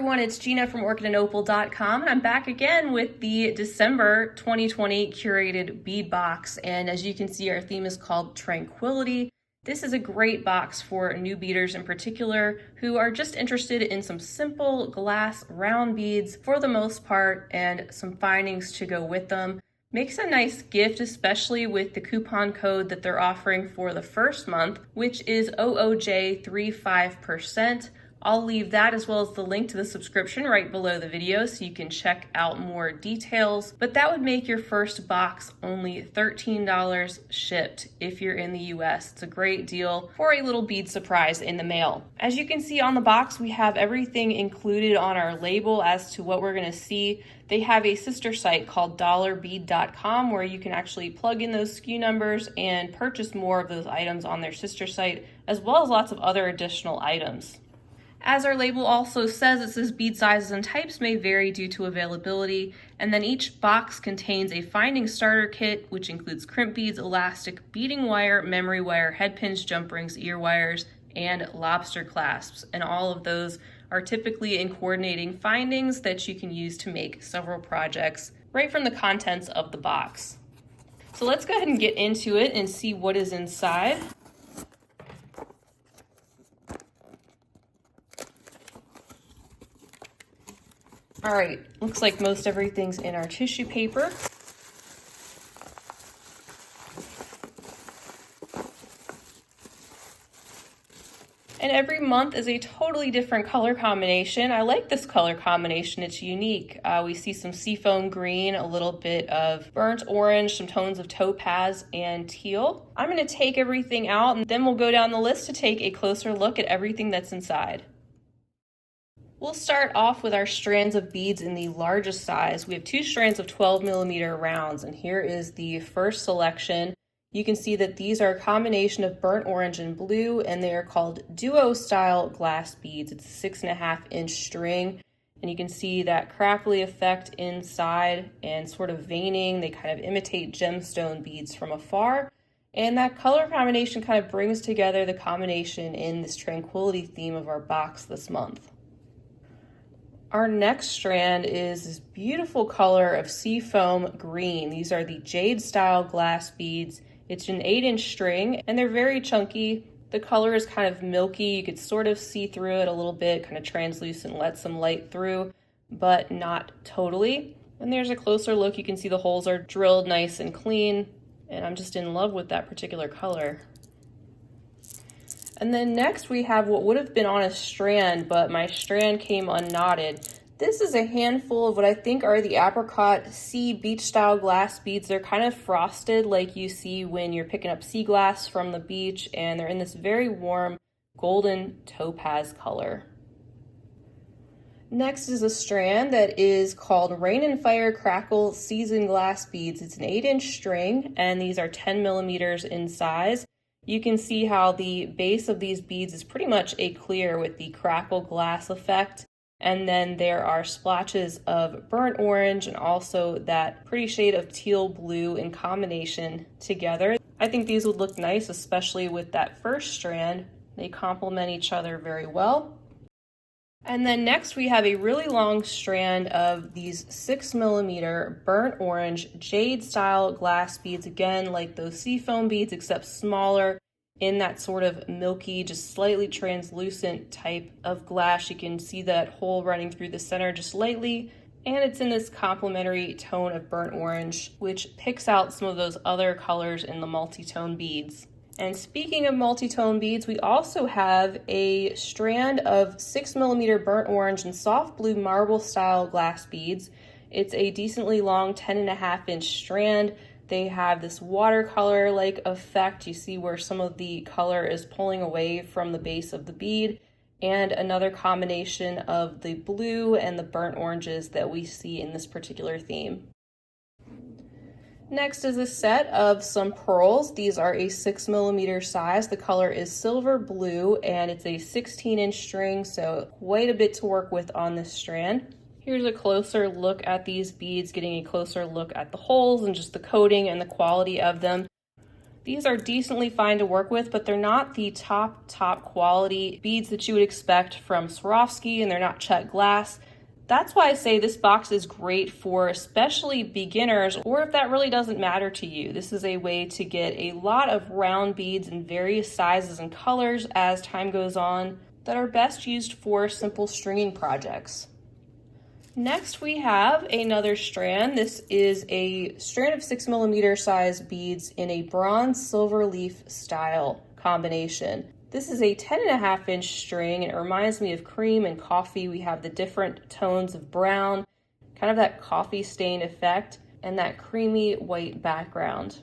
everyone, it's Gina from orchidandopal.com, and I'm back again with the December 2020 Curated Bead Box. And as you can see, our theme is called Tranquility. This is a great box for new beaders in particular who are just interested in some simple glass round beads for the most part and some findings to go with them. Makes a nice gift, especially with the coupon code that they're offering for the first month, which is OOJ35%. I'll leave that as well as the link to the subscription right below the video so you can check out more details. But that would make your first box only $13 shipped if you're in the US. It's a great deal for a little bead surprise in the mail. As you can see on the box, we have everything included on our label as to what we're going to see. They have a sister site called dollarbead.com where you can actually plug in those SKU numbers and purchase more of those items on their sister site, as well as lots of other additional items. As our label also says, it says bead sizes and types may vary due to availability, and then each box contains a finding starter kit, which includes crimp beads, elastic, beading wire, memory wire, head pins, jump rings, ear wires, and lobster clasps. And all of those are typically in coordinating findings that you can use to make several projects right from the contents of the box. So let's go ahead and get into it and see what is inside. All right, looks like most everything's in our tissue paper. And every month is a totally different color combination. I like this color combination, it's unique. We see some seafoam green, a little bit of burnt orange, some tones of topaz and teal. I'm gonna take everything out and then we'll go down the list to take a closer look at everything that's inside. We'll start off with our strands of beads in the largest size. We have 2 strands of 12mm rounds, and here is the first selection. You can see that these are a combination of burnt orange and blue, and they are called duo style glass beads. It's a 6.5-inch string, and you can see that crackly effect inside and sort of veining. They kind of imitate gemstone beads from afar. And that color combination kind of brings together the combination in this tranquility theme of our box this month. Our next strand is this beautiful color of seafoam green. These are the Jade style glass beads. It's an 8-inch string and they're very chunky. The color is kind of milky. You could sort of see through it a little bit, kind of translucent, let some light through, but not totally. And there's a closer look. You can see the holes are drilled nice and clean, and I'm just in love with that particular color. And then next we have what would have been on a strand, but my strand came unknotted. This is a handful of what I think are the Apricot sea beach style glass beads. They're kind of frosted like you see when you're picking up sea glass from the beach, and they're in this very warm golden topaz color. Next is a strand that is called Rain and Fire Crackle Seasoned Glass Beads. It's an 8-inch string, and these are 10mm in size. You can see how the base of these beads is pretty much a clear with the crackle glass effect. And then there are splotches of burnt orange and also that pretty shade of teal blue in combination together. I think these would look nice, especially with that first strand. They complement each other very well. And then next we have a really long strand of these 6mm burnt orange Jade style glass beads, again like those seafoam beads except smaller, in that sort of milky, just slightly translucent type of glass. You can see that hole running through the center just lightly, and it's in this complementary tone of burnt orange, which picks out some of those other colors in the multi-tone beads. And speaking of multi-tone beads, we also have a strand of 6mm burnt orange and soft blue marble style glass beads. It's a decently long 10.5-inch strand. They have this watercolor-like effect. You see where some of the color is pulling away from the base of the bead, and another combination of the blue and the burnt oranges that we see in this particular theme. Next is a set of some pearls. These are a 6mm size. The color is silver blue and it's a 16-inch string, so quite a bit to work with on this strand. Here's a closer look at these beads, getting a closer look at the holes and just the coating and the quality of them. These are decently fine to work with, but they're not the top quality beads that you would expect from Swarovski, and they're not cut glass. That's why I say this box is great for especially beginners, or if that really doesn't matter to you. This is a way to get a lot of round beads in various sizes and colors as time goes on that are best used for simple stringing projects. Next we have another strand. This is a strand of 6mm size beads in a bronze silver leaf style combination. This is a 10.5-inch string, and it reminds me of cream and coffee. We have the different tones of brown, kind of that coffee stain effect, and that creamy white background.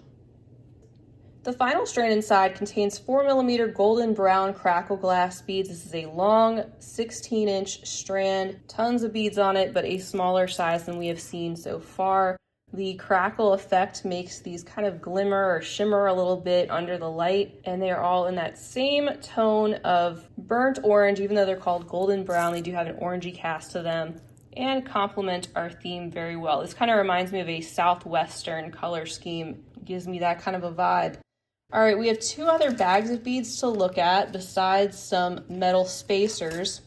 The final strand inside contains 4mm golden brown crackle glass beads. This is a long 16-inch strand, tons of beads on it, but a smaller size than we have seen so far. The crackle effect makes these kind of glimmer or shimmer a little bit under the light, and they're all in that same tone of burnt orange. Even though they're called golden brown, they do have an orangey cast to them and complement our theme very well. This kind of reminds me of a southwestern color scheme. It gives me that kind of a vibe. All right, we have two other bags of beads to look at besides some metal spacers.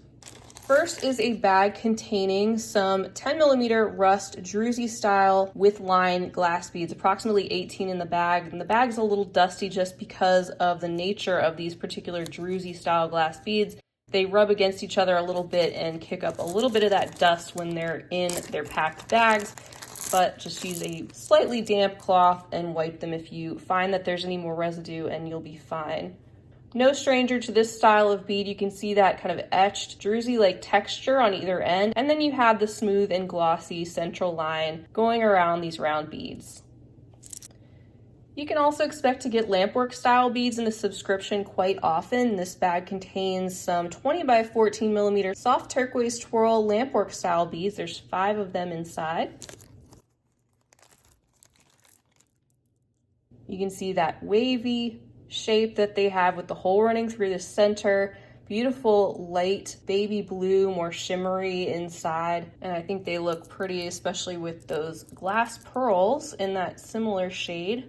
First is a bag containing some 10mm rust druzy style with line glass beads, approximately 18 in the bag. And the bag's a little dusty just because of the nature of these particular druzy style glass beads. They rub against each other a little bit and kick up a little bit of that dust when they're in their packed bags. But just use a slightly damp cloth and wipe them if you find that there's any more residue, and you'll be fine. No stranger to this style of bead. You can see that kind of etched druzy-like texture on either end, and then you have the smooth and glossy central line going around these round beads. You can also expect to get Lampwork style beads in the subscription quite often. This bag contains some 20 by 14mm soft turquoise twirl Lampwork style beads. There's 5 of them inside. You can see that wavy shape that they have with the hole running through the center. Beautiful light baby blue, more shimmery inside. And I think they look pretty, especially with those glass pearls in that similar shade.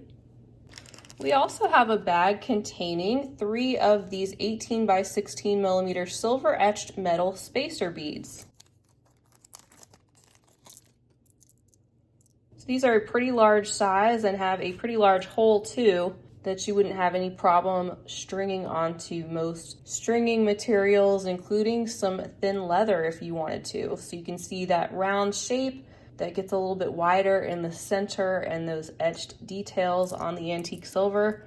We also have a bag containing 3 of these 18 by 16mm silver etched metal spacer beads. These are a pretty large size and have a pretty large hole too, that you wouldn't have any problem stringing onto most stringing materials, including some thin leather if you wanted to. So you can see that round shape that gets a little bit wider in the center and those etched details on the antique silver,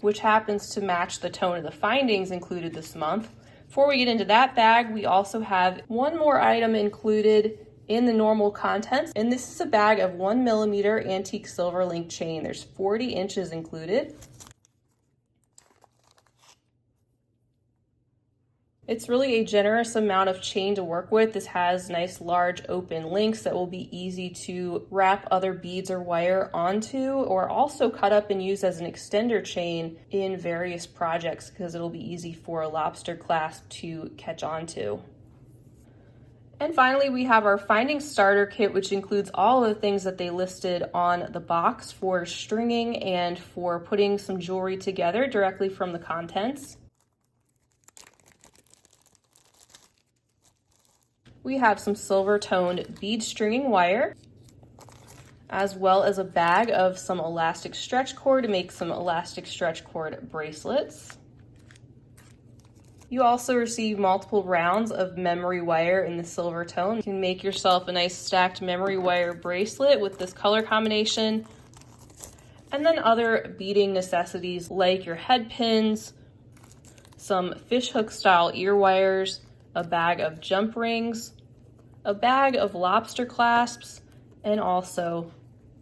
which happens to match the tone of the findings included this month. Before we get into that bag, we also have one more item included in the normal contents, and this is a bag of 1mm antique silver link chain. There's 40 inches included. It's really a generous amount of chain to work with. This has nice large open links that will be easy to wrap other beads or wire onto, or also cut up and use as an extender chain in various projects because it'll be easy for a lobster clasp to catch onto. And finally, we have our finding starter kit, which includes all of the things that they listed on the box for stringing and for putting some jewelry together directly from the contents. We have some silver toned bead stringing wire, as well as a bag of some elastic stretch cord to make some elastic stretch cord bracelets. You also receive multiple rounds of memory wire in the silver tone. You can make yourself a nice stacked memory wire bracelet with this color combination. And then other beading necessities like your head pins, some fishhook style ear wires, a bag of jump rings, a bag of lobster clasps, and also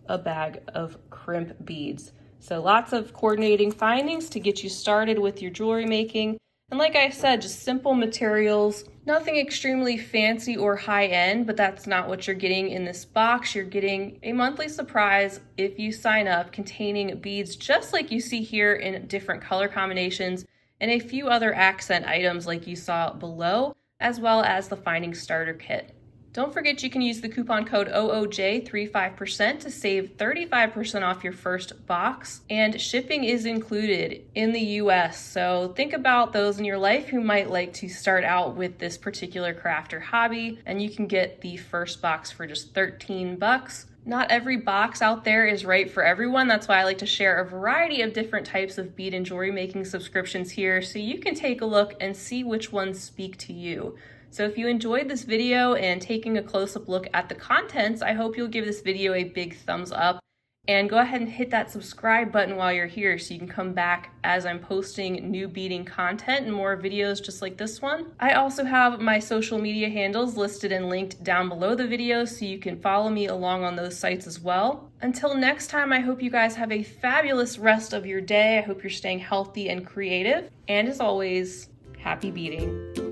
a bag of crimp beads. So lots of coordinating findings to get you started with your jewelry making. And like I said, just simple materials, nothing extremely fancy or high end, but that's not what you're getting in this box. You're getting a monthly surprise if you sign up containing beads just like you see here in different color combinations and a few other accent items like you saw below, as well as the finding starter kit. Don't forget you can use the coupon code OOJ35% to save 35% off your first box, and shipping is included in the US. So think about those in your life who might like to start out with this particular craft or hobby, and you can get the first box for just 13 bucks. Not every box out there is right for everyone. That's why I like to share a variety of different types of bead and jewelry making subscriptions here, so you can take a look and see which ones speak to you. So if you enjoyed this video and taking a close-up look at the contents, I hope you'll give this video a big thumbs up and go ahead and hit that subscribe button while you're here so you can come back as I'm posting new beading content and more videos just like this one. I also have my social media handles listed and linked down below the video so you can follow me along on those sites as well. Until next time, I hope you guys have a fabulous rest of your day. I hope you're staying healthy and creative. And as always, happy beading.